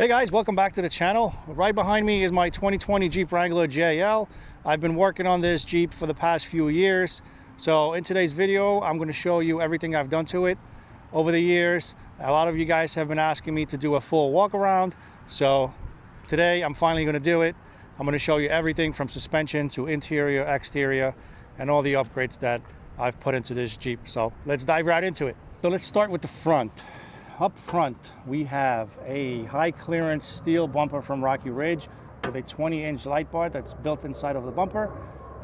Hey guys, welcome back to the channel. Right behind me is my 2020 Jeep Wrangler JL. I've been working on this Jeep for the past few years. So in today's video, I'm going to show you everything I've done to it over the years. A lot of you guys have been asking me to do a full walk around. So today I'm finally going to do it. I'm going to show you everything from suspension to interior, exterior, and all the upgrades that I've put into this Jeep. So let's dive right into it. So let's start with the front. Up front, we have a high clearance steel bumper from Rocky Ridge with a 20-inch light bar that's built inside of the bumper.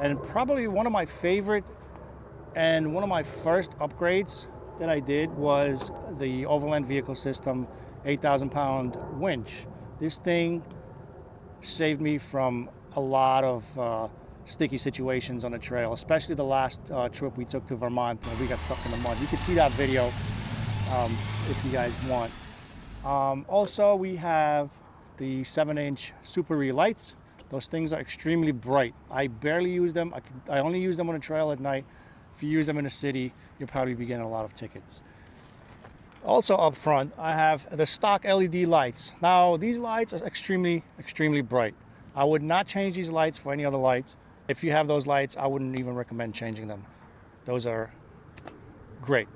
And probably one of my favorite and one of my first upgrades that I did was the Overland vehicle system 8,000-pound winch. This thing saved me from a lot of sticky situations on the trail, especially the last trip we took to Vermont when we got stuck in the mud. You can see that video if you guys want. Also, we have the 7-inch Super Re lights. Those things are extremely bright. I barely use them. I only use them on a trail at night. If you use them in the city, you'll probably be getting a lot of tickets. Also up front, I have the stock LED lights. Now, these lights are extremely bright. I would not change these lights for any other lights. If you have those lights, I wouldn't even recommend changing them. Those are great.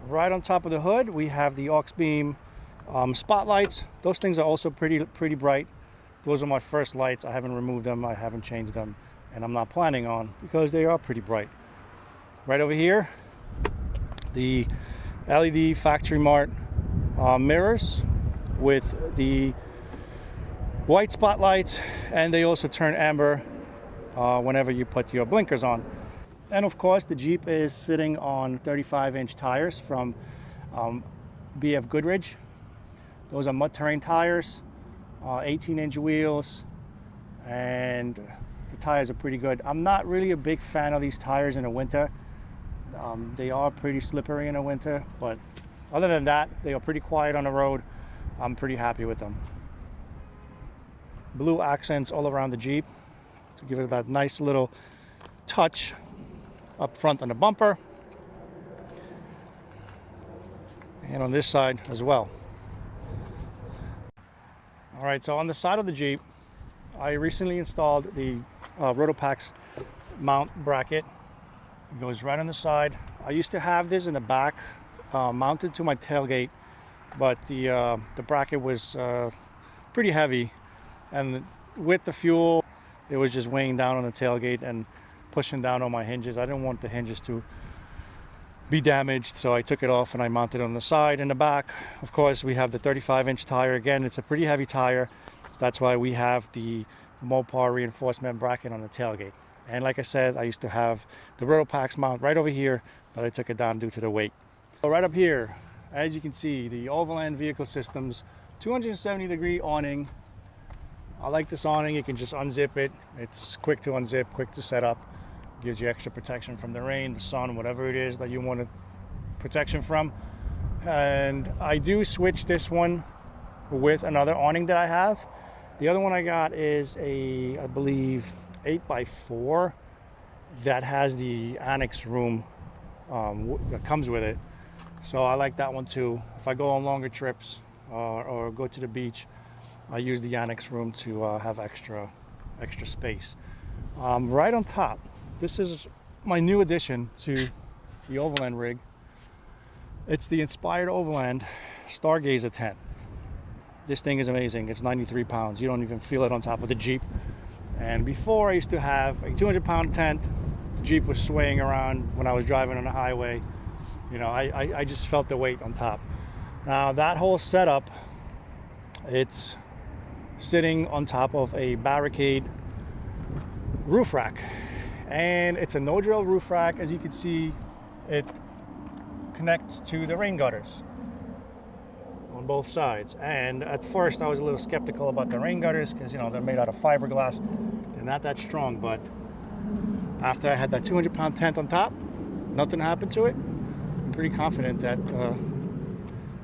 Right on top of the hood, we have the aux beam spotlights. Those things are also pretty bright. Those are my first lights. I haven't removed them, I haven't changed them, and I'm not planning on because they are pretty bright. Right over here, the LED factory mart mirrors with the white spotlights, and they also turn amber whenever you put your blinkers on. And of course, the Jeep is sitting on 35-inch tires from BF Goodrich. Those are mud terrain tires, 18-inch wheels, and the tires are pretty good. I'm not really a big fan of these tires in the winter. They are pretty slippery in the winter, but other than that, they are pretty quiet on the road. I'm pretty happy with them. Blue accents all around the Jeep to give it that nice little touch. Up front on the bumper and on this side as well. All right, so on the side of the Jeep, I recently installed the Rotopax mount bracket. It goes right on the side. I used to have this in the back mounted to my tailgate, but the bracket was pretty heavy, and with the fuel it was just weighing down on the tailgate and pushing down on my hinges. I didn't want the hinges to be damaged, so I took it off and I mounted it on the side. In the back, of course, we have the 35-inch tire. Again, it's a pretty heavy tire, so that's why we have the Mopar reinforcement bracket on the tailgate. And like I said, I used to have the Rotopax mount right over here, but I took it down due to the weight. So right up here, as you can see, the Overland vehicle systems 270-degree awning. I like this awning. You can just unzip it. It's quick to unzip, quick to set up. Gives you extra protection from the rain, the sun, whatever it is that you want protection from. And I do switch this one with another awning that I have. The other one I got is a, I believe, 8x4 that has the annex room that comes with it. So I like that one too. If I go on longer trips or go to the beach, I use the annex room to have extra space. Right on top, this is my new addition to the Overland rig. It's the Inspired Overland Stargazer tent. This thing is amazing. It's 93 pounds. You don't even feel it on top of the Jeep. And before, I used to have a 200-pound tent. The Jeep was swaying around when I was driving on the highway. You know, I just felt the weight on top. Now that whole setup, it's sitting on top of a barricade roof rack, and it's a no-drill roof rack. As you can see, it connects to the rain gutters on both sides. And at first I was a little skeptical about the rain gutters because, you know, they're made out of fiberglass. They're not that strong, but after I had that 200-pound tent on top, nothing happened to it. I'm pretty confident that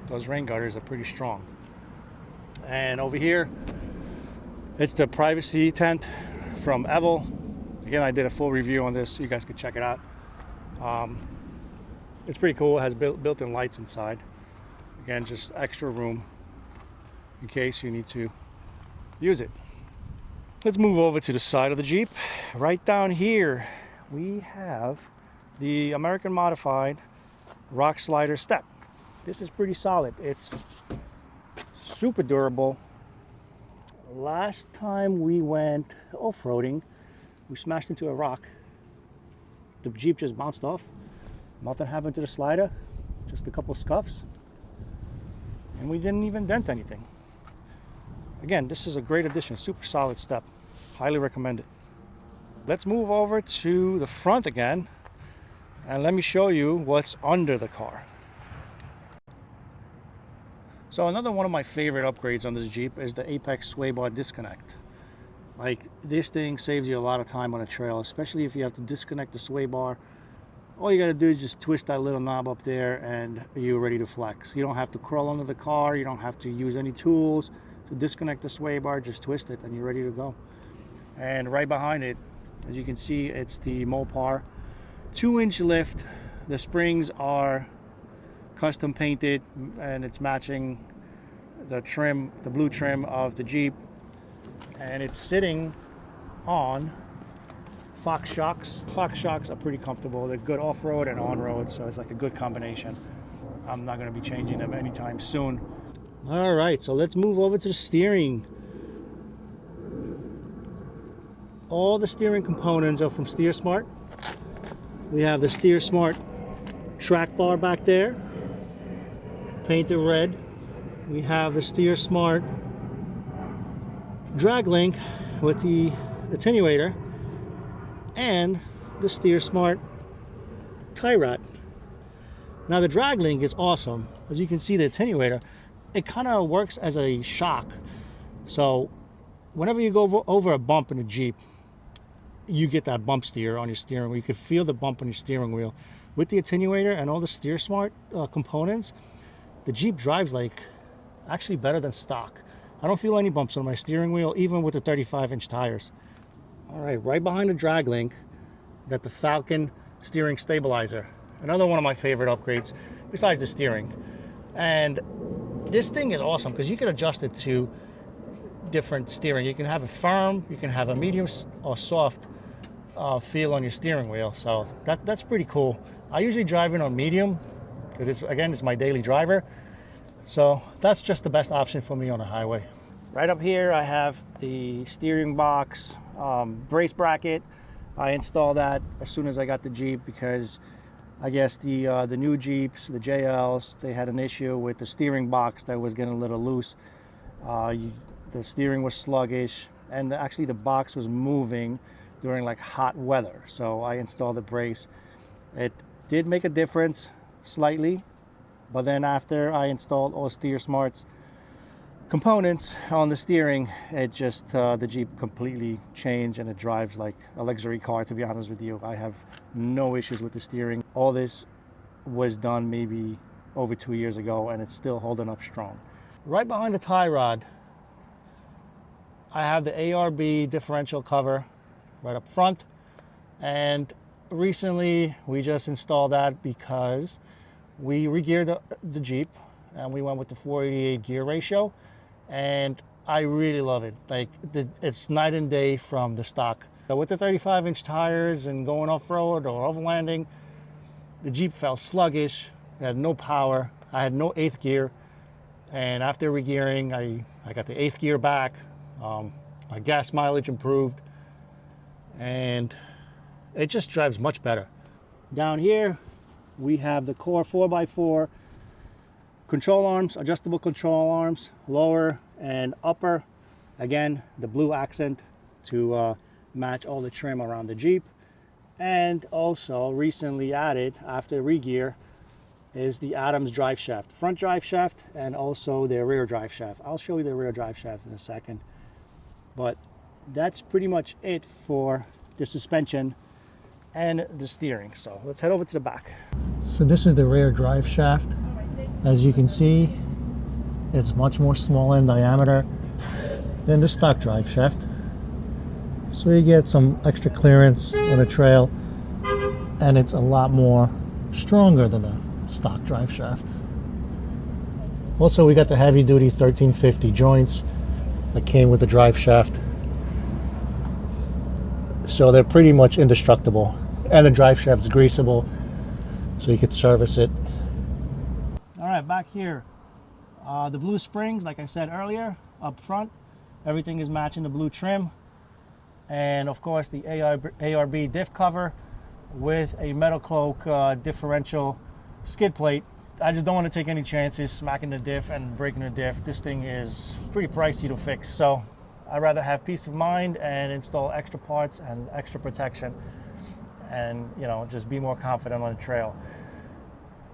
those rain gutters are pretty strong. And over here, it's the privacy tent from Evel. Again, I did a full review on this. You guys could check it out. It's pretty cool. It has built-in lights inside. Again, just extra room. in case you need to use it. Let's move over to the side of the Jeep. Right down here we have the American modified rock slider step. This is pretty solid. It's super durable. Last time we went off-roading, we smashed into a rock. The Jeep just bounced off. Nothing happened to the slider, just a couple scuffs, and we didn't even dent anything. Again, this is a great addition, super solid step. Highly recommend it. Let's move over to the front again, and let me show you what's under the car. So another one of my favorite upgrades on this Jeep is the Apex sway bar disconnect. Like, this thing saves you a lot of time on a trail, especially if you have to disconnect the sway bar. All you got to do is just twist that little knob up there and you're ready to flex. You don't have to crawl under the car, you don't have to use any tools to disconnect the sway bar, just twist it and you're ready to go. And right behind it, as you can see, it's the Mopar 2-inch lift. The springs are custom painted and it's matching the trim, the blue trim of the Jeep, and it's sitting on Fox shocks. Fox shocks are pretty comfortable. They're good off-road and on-road, so it's like a good combination. I'm not going to be changing them anytime soon. All right, so let's move over to the steering. All the steering components are from Steersmart. We have the Steersmart track bar back there, painted red. We have the Steersmart drag link with the attenuator, and the Steersmart tie rod. Now the drag link is awesome. As you can see, the attenuator, it kind of works as a shock. So whenever you go over a bump in a Jeep, you get that bump steer on your steering wheel. You can feel the bump on your steering wheel. With the attenuator and all the Steersmart components, the Jeep drives like actually better than stock. I don't feel any bumps on my steering wheel, even with the 35-inch tires. All right, right behind the drag link, got the Falcon steering stabilizer. Another one of my favorite upgrades, besides the steering. And this thing is awesome because you can adjust it to different steering. You can have it firm, you can have a medium or soft feel on your steering wheel. So that's pretty cool. I usually drive it on medium because it's my daily driver. So that's just the best option for me on the highway. Right up here I have the steering box brace bracket. I installed that as soon as I got the Jeep because I guess the new Jeeps, the JLs, they had an issue with the steering box that was getting a little loose. The steering was sluggish, and actually the box was moving during like hot weather. So I installed the brace. It did make a difference slightly, but then after I installed all Steersmarts components on the steering, it just the Jeep completely changed and it drives like a luxury car, to be honest with you. I have no issues with the steering. All this was done maybe over 2 years ago and it's still holding up strong. Right behind the tie rod, I have the ARB differential cover right up front, and recently we just installed that because we re-geared the Jeep and we went with the 488 gear ratio, and I really love it. Like, it's night and day from the stock. So with the 35-inch tires and going off-road or overlanding, the Jeep felt sluggish. It had no power. I had no 8th gear, and after re-gearing, I got the 8th gear back. My gas mileage improved, and it just drives much better. Down here we have the Core 4x4 control arms, adjustable control arms, lower and upper. Again, the blue accent to match all the trim around the Jeep. And also recently added after re-gear is the Adams drive shaft, front drive shaft, and also the rear drive shaft. I'll show you the rear drive shaft in a second. But that's pretty much it for the suspension and the steering. So let's head over to the back. So this is the rear drive shaft. As you can see, it's much more small in diameter than the stock drive shaft. So you get some extra clearance on the trail, and it's a lot more stronger than the stock drive shaft. Also, we got the heavy duty 1350 joints that came with the drive shaft. So they're pretty much indestructible. And the drive shaft is greasable, so you could service it. All right, back here. The blue springs, like I said earlier, up front. Everything is matching the blue trim. And of course, the ARB diff cover with a metal cloak differential skid plate. I just don't want to take any chances smacking the diff and breaking the diff. This thing is pretty pricey to fix, so I'd rather have peace of mind and install extra parts and extra protection, and you know, just be more confident on the trail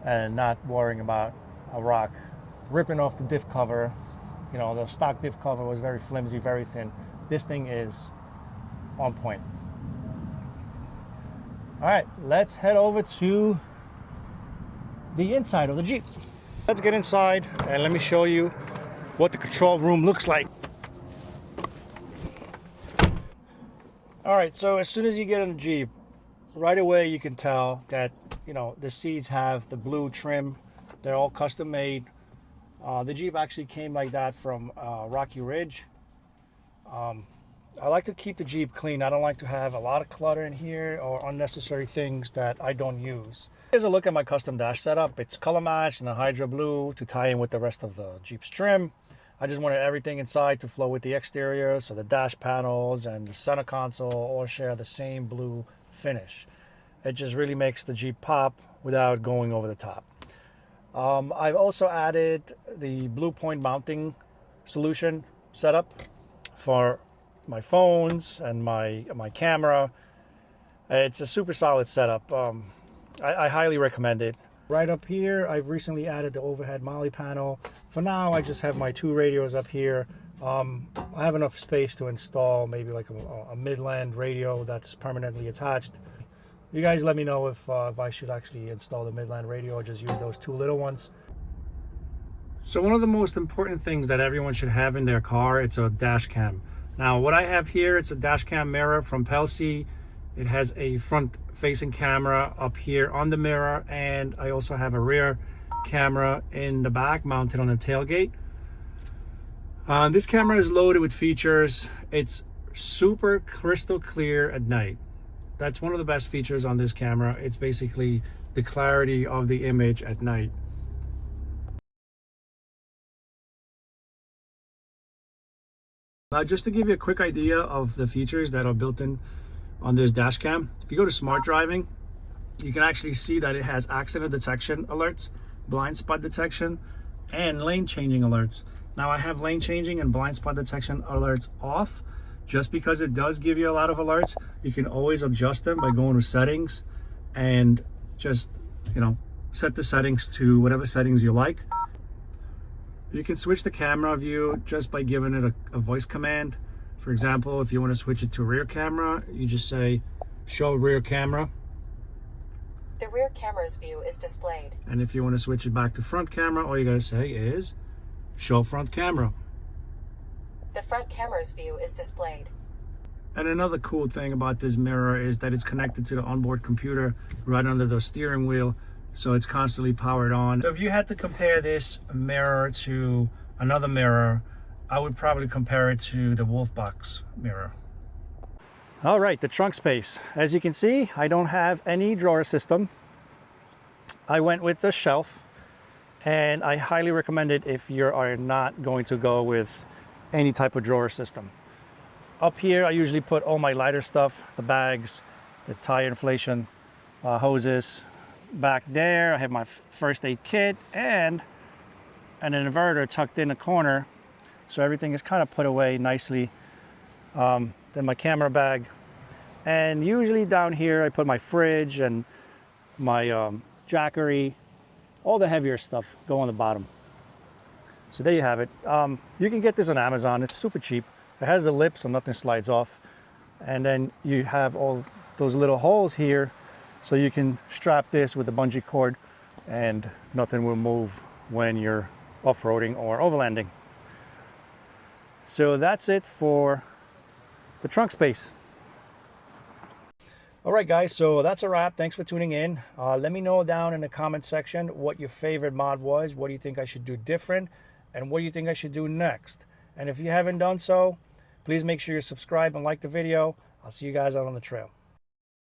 and not worrying about a rock ripping off the diff cover. You know, the stock diff cover was very flimsy, very thin. This thing is on point. All right, let's head over to the inside of the Jeep. Let's get inside and let me show you what the control room looks like. All right, so as soon as you get in the Jeep, right away you can tell that, you know, the seats have the blue trim. They're all custom made. The Jeep actually came like that from Rocky Ridge. I like to keep the Jeep clean. I don't like to have a lot of clutter in here or unnecessary things that I don't use. Here's a look at my custom dash setup. It's color matched in the Hydra blue to tie in with the rest of the Jeep's trim. I just wanted everything inside to flow with the exterior, so the dash panels and the center console all share the same blue finish. It just really makes the Jeep pop without going over the top. I've also added the Blue Point mounting solution setup for my phones and my camera. It's a super solid setup. I highly recommend it. Right up here, I've recently added the overhead Molly panel. For now, I just have my 2 radios up here. I have enough space to install maybe like a Midland radio that's permanently attached. You guys let me know if I should actually install the Midland radio or just use those 2 little ones. So one of the most important things that everyone should have in their car, it's a dash cam. Now what I have here, it's a dash cam mirror from Pelsi. It has a front facing camera up here on the mirror, and I also have a rear camera in the back mounted on the tailgate. This camera is loaded with features. It's super crystal clear at night. That's one of the best features on this camera. It's basically the clarity of the image at night. Now, just to give you a quick idea of the features that are built in on this dash cam, if you go to smart driving, you can actually see that it has accident detection alerts, blind spot detection, and lane changing alerts. Now I have lane changing and blind spot detection alerts off just because it does give you a lot of alerts. You can always adjust them by going to settings and just, you know, set the settings to whatever settings you like. You can switch the camera view just by giving it a voice command. For example, if you want to switch it to rear camera, you just say, show rear camera. The rear camera's view is displayed. And if you want to switch it back to front camera, all you gotta say is, show front camera. The front camera's view is displayed. And another cool thing about this mirror is that it's connected to the onboard computer right under the steering wheel, so it's constantly powered on. So if you had to compare this mirror to another mirror, I would probably compare it to the Wolfbox mirror. All right, the trunk space. As you can see, I don't have any drawer system. I went with the shelf, and I highly recommend it if you are not going to go with any type of drawer system. Up here, I usually put all my lighter stuff, the bags, the tire inflation, hoses. Back there, I have my first aid kit and an inverter tucked in the corner, so everything is kind of put away nicely. Then my camera bag, and usually down here I put my fridge and my jackery. All the heavier stuff go on the bottom. So there you have it. You can get this on Amazon. It's super cheap. It has the lip so nothing slides off, and then you have all those little holes here so you can strap this with a bungee cord and nothing will move when you're off-roading or overlanding. So that's it for the trunk space. All right, guys, so that's a wrap. Thanks for tuning in. Let me know down in the comment section what your favorite mod was. What do you think I should do different? And what do you think I should do next? And if you haven't done so, please make sure you subscribe and like the video. I'll see you guys out on the trail.